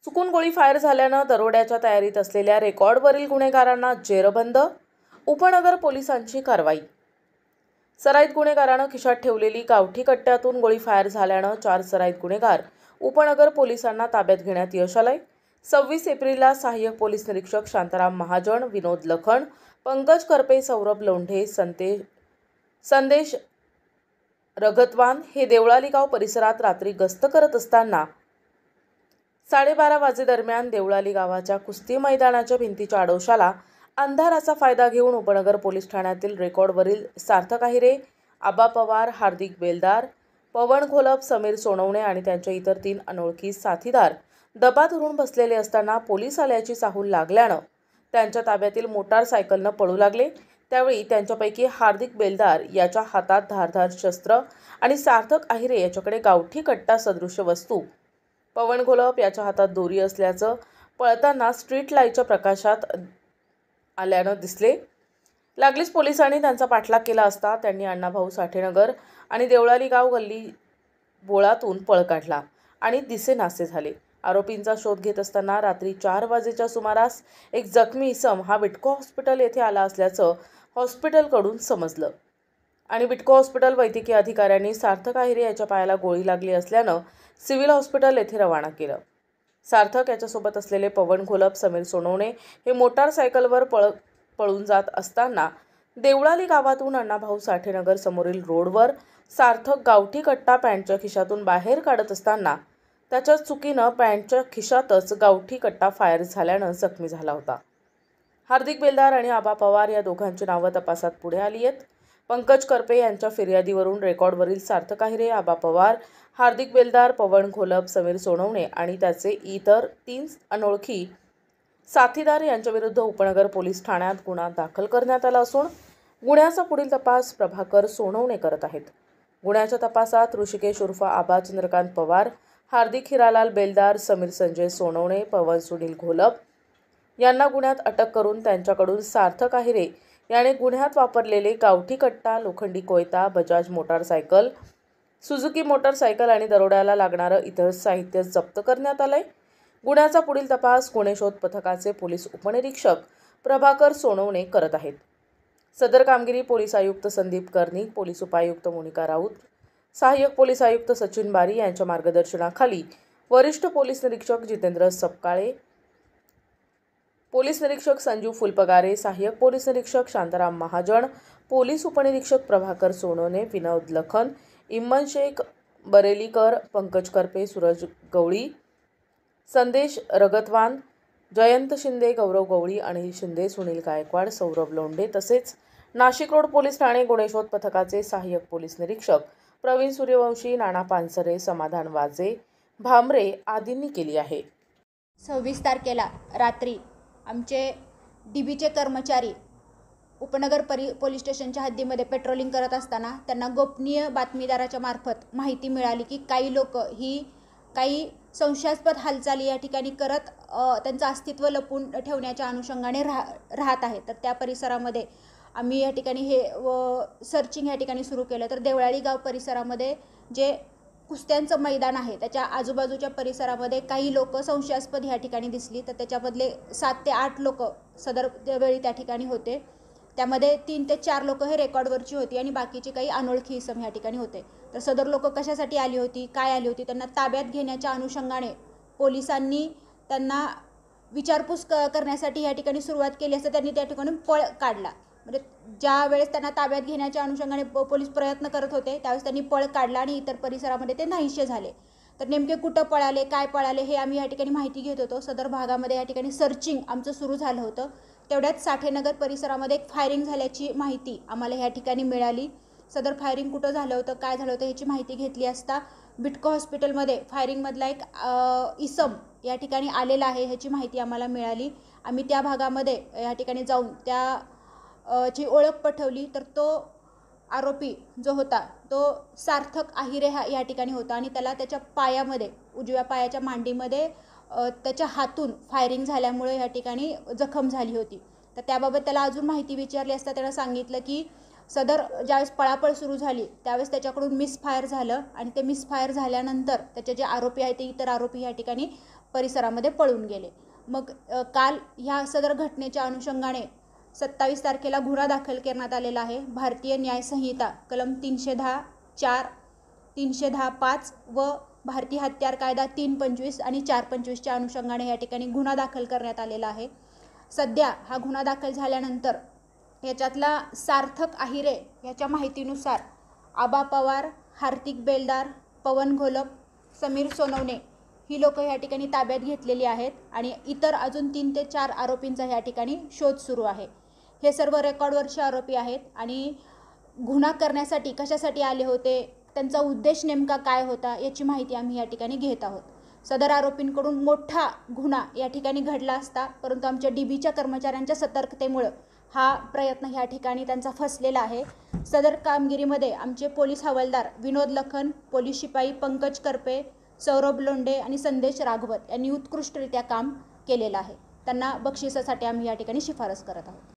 चुकून गोळी फायर झाल्यानं दरोड्याच्या तयारीत असलेल्या रेकॉर्डवरील गुन्हेगारांना जेरबंद. उपनगर पोलिसांची कारवाई. सराईत गुन्हेगारानं खिशात ठेवलेली गावठी कट्ट्यातून गोळी फायर झाल्यानं 4 सराईत गुन्हेगार उपनगर पोलिसांना ताब्यात घेण्यात यश आलंय. 26 एप्रिलला सहाय्यक पोलीस निरीक्षक शांताराम महाजन, विनोद लखन, पंकज करपे, सौरभ लोंढे, संदेश रगतवान हे देवळाली गाव परिसरात रात्री गस्त करत असताना 12:30 वाजेदरम्यान देवळाली गावाच्या कुस्ती मैदानाच्या भिंतीच्या आडोशाला अंधाराचा फायदा घेऊन उपनगर पोलीस ठाण्यातील रेकॉर्डवरील सार्थक आहिरे, आबा पवार, हार्दिक बेलदार, पवन घोलप, समीर सोनवणे आणि त्यांचे इतर 3 अनोळखी साथीदार दबा धरून बसलेले असताना पोलीस आल्याची चाहूल लागल्यानं त्यांच्या ताब्यातील मोटारसायकलनं पळू लागले. त्यावेळी त्यांच्यापैकी हार्दिक बेलदार याच्या हातात धारदार शस्त्र आणि सार्थक आहिरे याच्याकडे गावठी कट्टा सदृश्य वस्तू, पवन घोलप याच्या हातात दोरी असल्याचं पळताना स्ट्रीट लाईटच्या प्रकाशात आल्यानं दिसले. लागलीच पोलिसांनी त्यांचा पाठलाग केला असता त्यांनी अण्णाभाऊ साठेनगर आणि देवळाली गाव गल्ली बोळातून पळ काढला आणि दिसेनासे झाले. आरोपींचा शोध घेत असताना रात्री 4 वाजेच्या सुमारास एक जखमी इसम हा विटको हॉस्पिटल येथे आला असल्याचं हॉस्पिटलकडून समजलं आणि विटको हॉस्पिटल वैद्यकीय अधिकाऱ्यांनी सार्थक आहिरे याच्या पायाला गोळी लागली असल्यानं सिव्हिल हॉस्पिटल येथे रवाना केलं. सार्थक याच्यासोबत असलेले पवन घोलप, समीर सोनवणे हे मोटारसायकलवर पळून जात असताना देवळाली गावातून अण्णाभाऊ साठेनगर समोरील रोडवर सार्थक गावठी कट्टा पॅन्टच्या खिशातून बाहेर काढत असताना त्याच्या चुकीनं पॅन्टच्या खिशातच गावठी कट्टा फायर झाल्यानं जखमी झाला होता. हार्दिक बेलदार आणि आबा पवार या दोघांची नावं तपासात पुढे आली आहेत. पंकज करपे यांच्या फिर्यादीवरून रेकॉर्डवरील सार्थक आहिरे, आबा पवार, हार्दिक बेलदार, पवन घोलप, समीर सोनवणे आणि त्याचे इतर 3 अनोळखी साथीदार यांच्याविरुद्ध उपनगर पोलीस ठाण्यात गुन्हा दाखल करण्यात आला असून गुन्ह्याचा पुढील तपास प्रभाकर सोनवणे करत आहेत. गुन्ह्याच्या तपासात ऋषिकेश उर्फ आबा चंद्रकांत पवार, हार्दिक हिरालाल बेलदार, समीर संजय सोनवणे, पवन सुनील घोलप यांना गुन्ह्यात अटक करून त्यांच्याकडून सार्थक आहिरे याने गुन्ह्यात वापरलेले गावठी कट्टा, लोखंडी कोयता, बजाज मोटारसायकल, सुझुकी मोटारसायकल आणि दरोड्याला लागणारं इतर साहित्य जप्त करण्यात आलंय. गुन्ह्याचा पुढील तपास गुन्हे शोध पथकाचे पोलीस उपनिरीक्षक प्रभाकर सोनवणे करत आहेत. सदर कामगिरी पोलीस आयुक्त संदीप कर्णिक, पोलीस उपायुक्त मोनिका राऊत, सहाय्यक पोलीस आयुक्त सचिन बारी यांच्या मार्गदर्शनाखाली वरिष्ठ पोलीस निरीक्षक जितेंद्र सपकाळे, पोलीस निरीक्षक संजीव फुलपगारे, सहाय्यक पोलीस निरीक्षक शांताराम महाजन, पोलीस उपनिरीक्षक प्रभाकर सोनवणे, विनोद लखन, इम्मन शेख बरेलीकर, पंकज करपे, सूरज गवळी, संदेश रगतवान, जयंत शिंदे, गौरव गवळी, अनिल शिंदे, सुनील गायकवाड, सौरभ लोंढे तसेच नाशिक रोड पोलीस ठाणे गुन्हे शोध पथकाचे सहाय्यक पोलीस निरीक्षक प्रवीण सूर्यवंशी, नाना पानसरे, समाधान वाजे, भामरे आदींनी केली आहे. 26 तारखेला रात्री आमचे डीबीचे कर्मचारी उपनगर पोलीस स्टेशनच्या हद्दीमध्ये पेट्रोलिंग करत असताना त्यांना गोपनीय बातमीदाराच्या मार्फत माहिती मिळाली की काही लोक ही काही संशयास्पद हालचाली या ठिकाणी करत त्यांचं अस्तित्व लपवून ठेवण्याच्या अनुषंगाने राहत आहे. तर त्या परिसरामध्ये आम्ही या ठिकाणी सर्चिंग या ठिकाणी सुरू केलं. तर देवळाली गाव परिसरामध्ये जे कुस्त्यांचं मैदान आहे त्याच्या आजूबाजूच्या परिसरामध्ये काही लोक संशयास्पद या ठिकाणी दिसली. तर त्याच्यामधले 7 ते 8 लोक सदर वेळी त्या ठिकाणी होते. त्यामध्ये 3 ते 4 लोक हे रेकॉर्डवरची होती आणि बाकीचे काही अनोळखी इसम या ठिकाणी होते. तर सदर लोक कशासाठी आली होती, काय आली होती, त्यांना ताब्यात घेण्याच्या अनुषंगाने पोलिसांनी त्यांना विचारपूस करण्यासाठी या ठिकाणी सुरुवात केली असता त्यांनी त्या ठिकाणी पळ काढला. म्हणजे ज्या वेळेस त्यांना ताब्यात घेण्याच्या अनुषंगाने पोलीस प्रयत्न करत होते त्यावेळेस त्यांनी पळ काढला आणि इतर परिसरामध्ये ते नाहीसे झाले. तर नेमके कुठं पळाले, काय पळाले हे आम्ही या ठिकाणी माहिती घेत होतो. सदर भागामध्ये या ठिकाणी सर्चिंग आमचं सुरू झालं होतं. तेवढ्यात साठेनगर परिसरामध्ये एक फायरिंग झाल्याची माहिती आम्हाला ह्या ठिकाणी मिळाली. सदर फायरिंग कुठं झालं होतं, काय झालं होतं ह्याची माहिती घेतली असता बिटको हॉस्पिटलमध्ये फायरिंगमधला एक इसम या ठिकाणी आलेला आहे ह्याची माहिती आम्हाला मिळाली. आम्ही त्या भागामध्ये या ठिकाणी जाऊन ची ओळख पटवली. तर तो आरोपी जो होता तो सार्थक आहिरे या ठिकाणी होता आणि त्याला त्याच्या पायामध्ये, उजव्या पायाच्या मांडीमध्ये त्याच्या हातून फायरिंग झाल्यामुळे या ठिकाणी जखम झाली होती. तर त्याबाबत त्याला अजून माहिती विचारली असता त्यानं सांगितलं की सदर ज्यावेळेस पळापळ सुरू झाली त्यावेळेस त्याच्याकडून मिसफायर झालं आणि ते मिसफायर झाल्यानंतर त्याचे जे आरोपी आहेत ते इतर आरोपी या ठिकाणी परिसरामध्ये पळून गेले. मग काल ह्या सदर घटनेच्या अनुषंगाने 27 तारखेला गुन्हा दाखल करण्यात आलेला आहे. भारतीय न्याय संहिता कलम 310(4), 310(5) व भारतीय हत्यार कायदा 325 आणि 425च्या अनुषंगाने या ठिकाणी गुन्हा दाखल करण्यात आलेला आहे. सध्या हा गुन्हा दाखल झाल्यानंतर याच्यातला सार्थक आहिरे याच्या माहितीनुसार आबा पवार, हार्दिक बेलदार, पवन घोलप, समीर सोनवणे ही लोक या ठिकाणी ताब्यात घेतलेली आहेत आणि इतर अजून 3 ते 4 आरोपींचा या ठिकाणी शोध सुरू आहे. हे सर्व रेकॉर्डवरचे आरोपी आहेत आणि गुन्हा करण्यासाठी कशासाठी आले होते, त्यांचा उद्देश नेमका काय होता याची माहिती आम्ही या ठिकाणी घेत आहोत. सदर आरोपींकडून मोठा गुन्हा या ठिकाणी घडला असता, परंतु आमच्या डीबीच्या कर्मचाऱ्यांच्या सतर्कतेमुळे हा प्रयत्न या ठिकाणी त्यांचा फसलेला आहे. सदर कामगिरीमध्ये आमचे पोलीस हवालदार विनोद लखन, पोलीस शिपाई पंकज करपे, सौरभ लोंढे आणि संदेश राघवत यांनी उत्कृष्टरित्या काम केलेलं आहे. त्यांना बक्षिसासाठी आम्ही या ठिकाणी शिफारस करत आहोत.